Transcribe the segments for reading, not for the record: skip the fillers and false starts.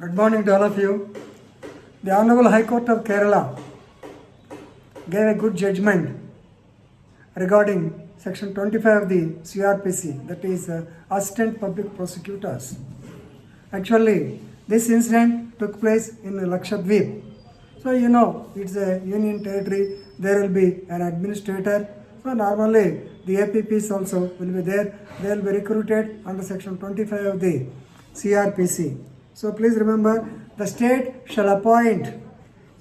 Good morning to all of you. The Honorable High Court of Kerala gave a good judgment regarding Section 25 of the CRPC, that is Assistant Public Prosecutors. Actually, this incident took place in Lakshadweep. So you know, it's a union territory, there will be an administrator. So normally, the APPs also will be there. They will be recruited under Section 25 of the CRPC. So please remember, the state shall appoint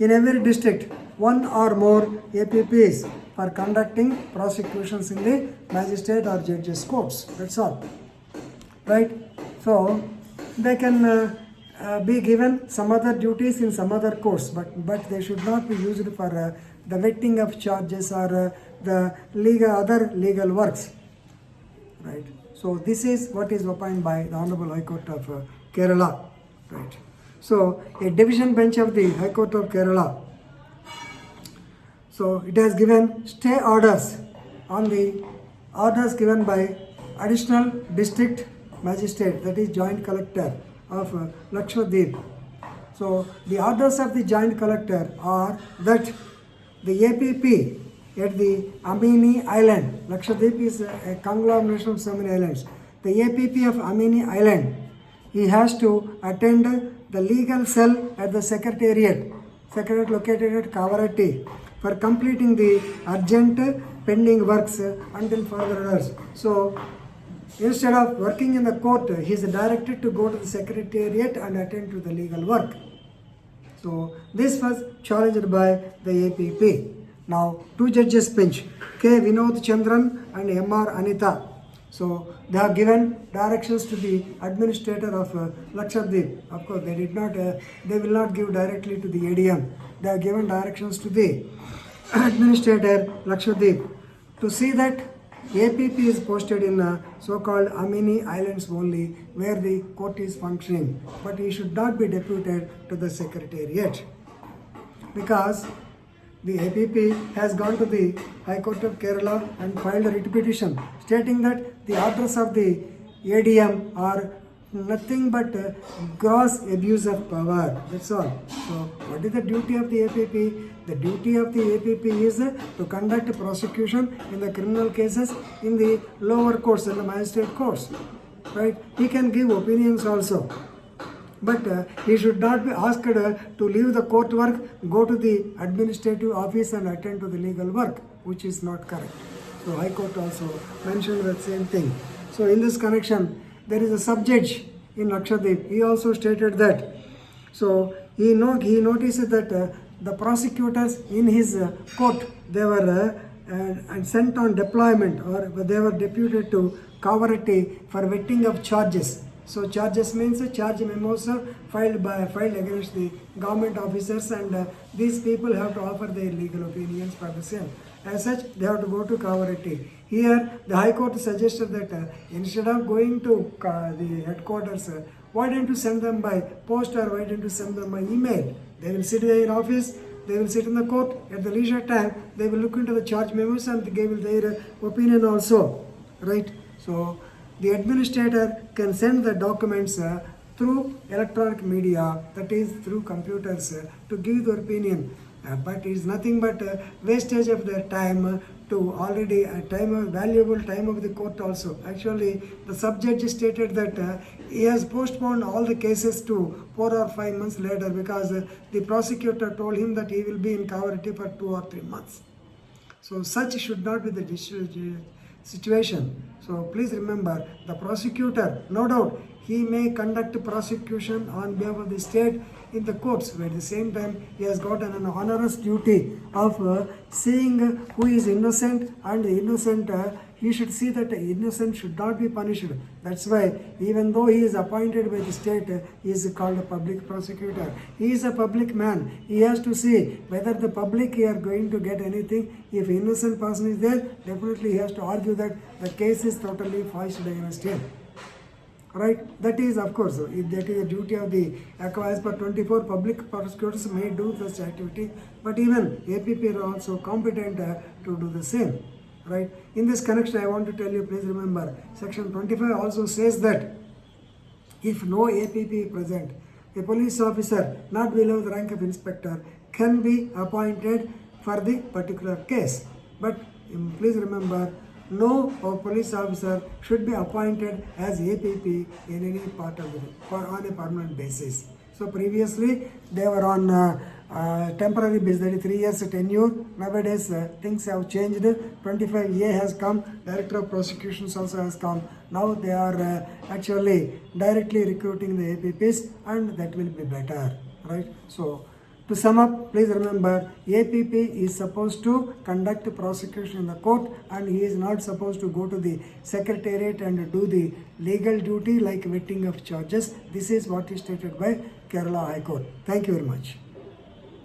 in every district one or more APPs for conducting prosecutions in the magistrate or judges courts. That's all. Right? So they can be given some other duties in some other courts, but they should not be used for the vetting of charges or the other legal works. Right? So this is what is opined by the Honorable High Court of Kerala. Right. So a division bench of the High Court of Kerala, so it has given stay orders on the orders given by additional district magistrate, that is joint collector of Lakshadweep. So the orders of the joint collector are that the APP at the Amini Island, Lakshadweep is a conglomeration of so many islands. The APP of Amini Island, he has to attend the legal cell at the secretariat located at Kavaratti for completing the urgent pending works until further orders. So instead of working in the court, he is directed to go to the secretariat and attend to the legal work. So this was challenged by the APP. Now, two judges bench, K. Vinod Chandran and M.R. Anita. So they have given directions to the administrator of Lakshadweep. Of course, they will not give directly to the ADM. They have given directions to the administrator Lakshadweep to see that APP is posted in so-called Amini Islands only, where the court is functioning. But he should not be deputed to the secretariat, because the APP has gone to the High Court of Kerala and filed a writ petition stating that the orders of the ADM are nothing but gross abuse of power. That's all. So what is the duty of the APP? The duty of the APP is to conduct prosecution in the criminal cases in the lower courts and the magistrate courts. Right? He can give opinions also. But he should not be asked to leave the court work, go to the administrative office and attend to the legal work, which is not correct. So High Court also mentioned that same thing. So in this connection, there is a sub-judge in Lakshadweep. He also stated that. So he noticed that the prosecutors in his court, they were sent on deployment, or they were deputed to Kavaratti for vetting of charges. So charges means charge memos filed against the government officers, and these people have to offer their legal opinions for the same. As such, they have to go to Kavaratti. Here, the High Court suggested that instead of going to the headquarters, why don't you send them by post, or why don't you send them by email? They will sit there in office, they will sit in the court, at the leisure time, they will look into the charge memos and give their opinion also. Right? So the administrator can send the documents through electronic media, that is through computers, to give their opinion. But it is nothing but wastage of their time, to already valuable time of the court also. Actually, the sub-judge stated that he has postponed all the cases to 4 or 5 months later, because the prosecutor told him that he will be in Kavaratti for 2 or 3 months. So such should not be the situation. So please remember, the prosecutor, no doubt, he may conduct prosecution on behalf of the state in the courts, but at the same time he has got an onerous duty of seeing who is innocent, and innocent, he should see that innocent should not be punished. That's why, even though he is appointed by the state, he is called a public prosecutor. He is a public man. He has to see whether the public are going to get anything. If innocent person is there, definitely he has to argue that the case is totally foisted against him. Right? That is, of course, that is the duty of the as per 24, public prosecutors may do such activity, but even APP are also competent to do the same. Right? In this connection, I want to tell you, please remember, Section 25 also says that if no APP is present, a police officer not below the rank of inspector can be appointed for the particular case. But please remember, no police officer should be appointed as APP in any part of the on a permanent basis. So previously they were on temporary basis, that is 3 years tenure. Nowadays things have changed. 25A has come, Director of Prosecutions also has come. Now they are actually directly recruiting the APPs, and that will be better, right? So to sum up, please remember, APP is supposed to conduct prosecution in the court, and he is not supposed to go to the secretariat and do the legal duty like vetting of charges. This is what is stated by Kerala High Court. Thank you very much.